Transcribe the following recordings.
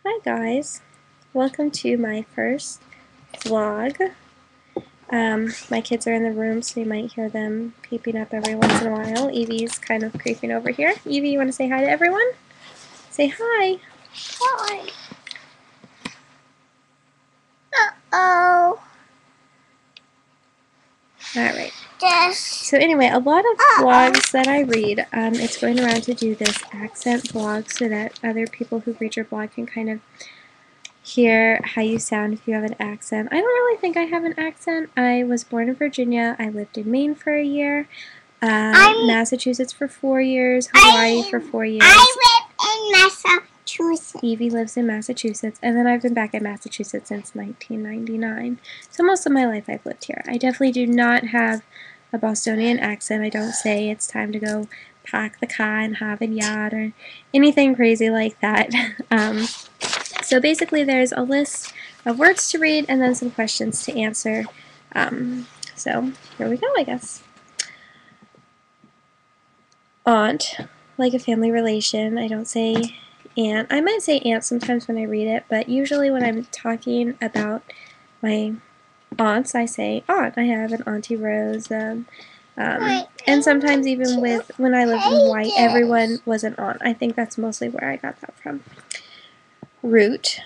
Hi guys, welcome to my first vlog. My kids are in the room, so you might hear them peeping up every once in a while. Evie's kind of creeping over here. Evie, you want to say hi to everyone? Say hi. Hi. Uh-oh. Alright. This. So anyway, a lot of blogs that I read, it's going around to do this accent blog so that other people who read your blog can kind of hear how you sound if you have an accent. I don't really think I have an accent. I was born in Virginia. I lived in Maine for a year. Massachusetts for 4 years, Hawaii for 4 years. I live in Massachusetts. Evie lives in Massachusetts, and then I've been back in Massachusetts since 1999. So most of my life I've lived here. I definitely do not have a Bostonian accent. I don't say it's time to go pack the car and have a yacht or anything crazy like that. So basically there's a list of words to read and then some questions to answer. So here we go, I guess. Aunt, like a family relation. I don't say aunt. I might say aunt sometimes when I read it, but usually when I'm talking about my aunts, I say aunt. I have an Auntie Rose, and sometimes even with when I lived in Hawaii, everyone was an aunt. I think that's mostly where I got that from. Route.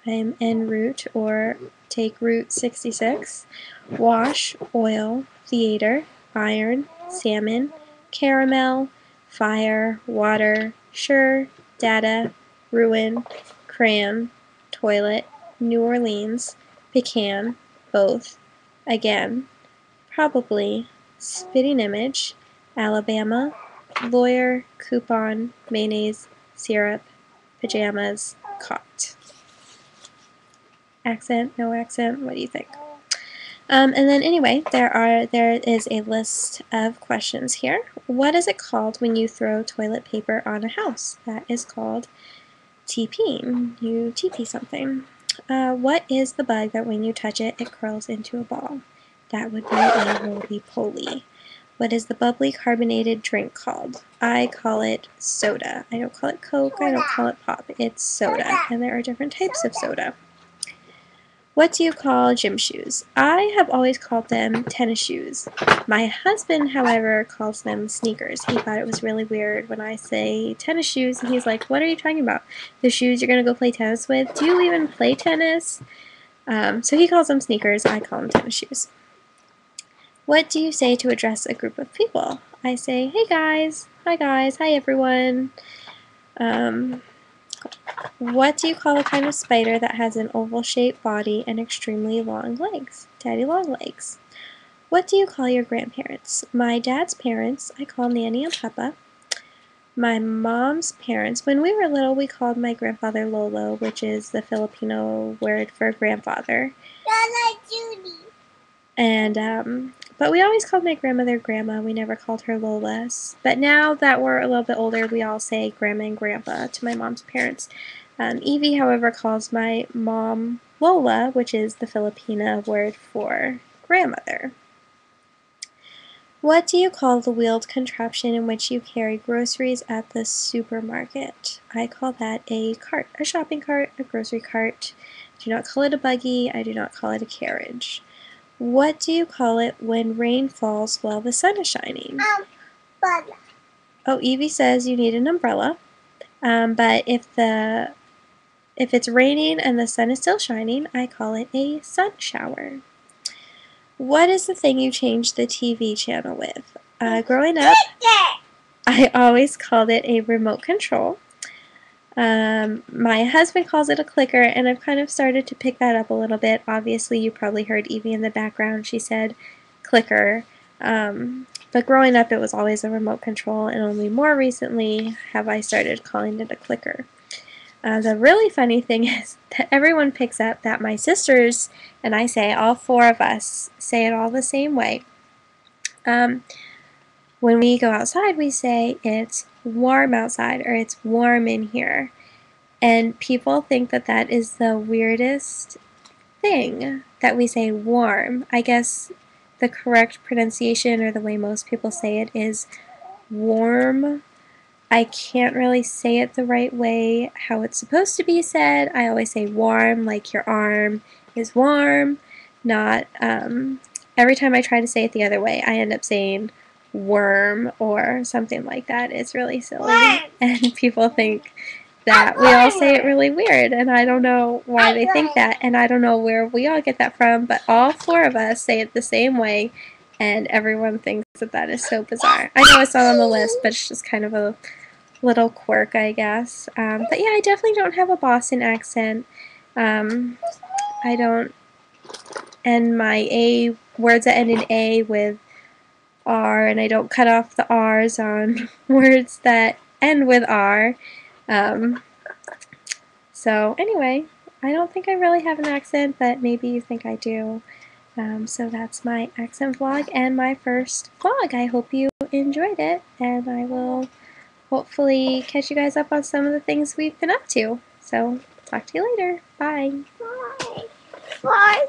I'm en route, or take Route 66. Wash, oil, theater, iron, salmon, caramel, fire, water, sure, data, ruin, crayon, toilet, New Orleans, pecan, both, again, probably, spitting image, Alabama, lawyer, coupon, mayonnaise, syrup, pajamas, caught. Accent, no accent, what do you think? And then anyway, there is a list of questions here. What is it called when you throw toilet paper on a house? That is called TPing. You TP something. What is the bug that when you touch it, it curls into a ball? That would be a roly-poly. What is the bubbly carbonated drink called? I call it soda. I don't call it Coke. I don't call it pop. It's soda. And there are different types of soda. What do you call gym shoes? I have always called them tennis shoes. My husband, however, calls them sneakers. He thought it was really weird when I say tennis shoes, and he's like, what are you talking about? The shoes you're going to go play tennis with? Do you even play tennis? So he calls them sneakers. I call them tennis shoes. What do you say to address a group of people? I say, hey guys, hi everyone. What do you call a kind of spider that has an oval-shaped body and extremely long legs? Daddy long legs. What do you call your grandparents? My dad's parents, I call Nanny and Papa. My mom's parents, when we were little, we called my grandfather Lolo, which is the Filipino word for grandfather. Lola Judy. And, but we always called my grandmother Grandma. We never called her Lola. But now that we're a little bit older, we all say Grandma and Grandpa to my mom's parents. Evie, however, calls my mom Lola, which is the Filipina word for grandmother. What do you call the wheeled contraption in which you carry groceries at the supermarket? I call that a cart, a shopping cart, a grocery cart. I do not call it a buggy. I do not call it a carriage. What do you call it when rain falls while the sun is shining? Umbrella. Oh, Evie says you need an umbrella. But if it's raining and the sun is still shining, I call it a sun shower. What is the thing you change the TV channel with? Growing up, I always called it a remote control. My husband calls it a clicker, and I've kind of started to pick that up a little bit. Obviously, you probably heard Evie in the background. She said clicker. But growing up, it was always a remote control, and only more recently have I started calling it a clicker. The really funny thing is that everyone picks up that my sisters and I say, all four of us, say it all the same way. When we go outside, we say it's warm outside or it's warm in here. And people think that that is the weirdest thing that we say warm. I guess the correct pronunciation or the way most people say it is warm. I can't really say it the right way how it's supposed to be said. I always say warm, like your arm is warm, not, every time I try to say it the other way, I end up saying worm or something like that. It's really silly, and people think that we all say it really weird, and I don't know why they think that, and I don't know where we all get that from, but all four of us say it the same way, and everyone thinks that that is so bizarre. I know it's not on the list, but it's just kind of a little quirk, I guess. But yeah, I definitely don't have a Boston accent. I don't end my A words that end in A with R, and I don't cut off the R's on words that end with R. Um, so anyway, I don't think I really have an accent, but maybe you think I do. So that's my accent vlog and my first vlog. I hope you enjoyed it, and I will hopefully catch you guys up on some of the things we've been up to. So talk to you later. Bye. Bye. Bye.